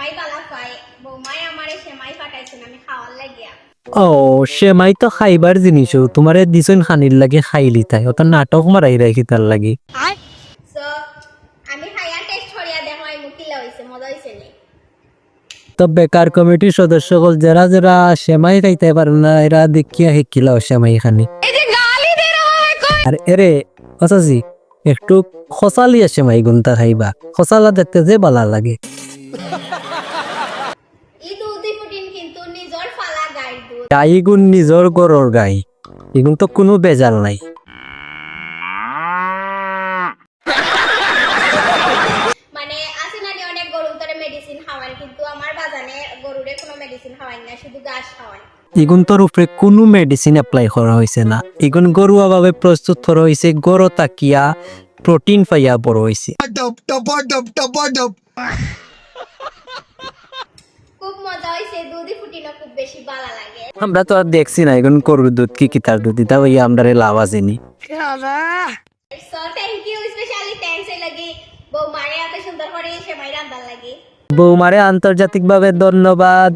সেমাই বালা পাই বৌমাই আমারে সেমাই পাঠাইছেন আমি খাওয়ার লাগিয়া। ও সেমাই তো খাইবার জিনিসও তোমারে দিছন খানির লাগে খাইলি তাই অত নাটক মারাই রাখি তার লাগি। সো আমি খাইয়া টেস্ট করিয়া দেখো আমি মুখিলা হইছে মজা হইছে নি। তো বেকার কমিটির সদস্যসকল যারা যারা সেমাই খাইতে পারে না এরা দেখিয়া শিখিলাও সেমাই খানি। আর এরে অসাজি একটু খসালিয়া সেমাই গুনতা খাইবা, খসালা দেখতে যে বালা লাগে। ই দুধি ফুটিন কিন্তু নিজর ফালা গাই দুধ। গাই গুণ নিজর গরর গাই, এগুন তো কোনো বেজাল নাই। মানে আছে না অনেক গরু তারে মেডিসিন খাওয়ান কিন্তু আমার বাজানে গরুরে কোনো মেডিসিন খাওয়াই না শুধু ঘাস খাওয়ান। এগুন তোর উপরে কোনো মেডিসিন এপ্লাই করা হয়েছে না, এগুন ঘরোয়াভাবে প্রস্তুত করা হয়েছে, গরু তাকিয়া প্রোটিন পাইয়া বড় হয়েছে। খুব মজা হইছে দুধি ফুটিনো খুব বেশি ভালো লাগে। আমরা তো আর দেখছি না এগুন গরুর দুধ কি কিতার দুধ দিতা হইয়া আমরা লাভ আসেনি। So thank you specially thanks এর লাগি বৌমারে এত সুন্দর করে সেমাই রান্দার লাগি। বৌমারে আন্তর্জাতিকভাবে ধন্যবাদ।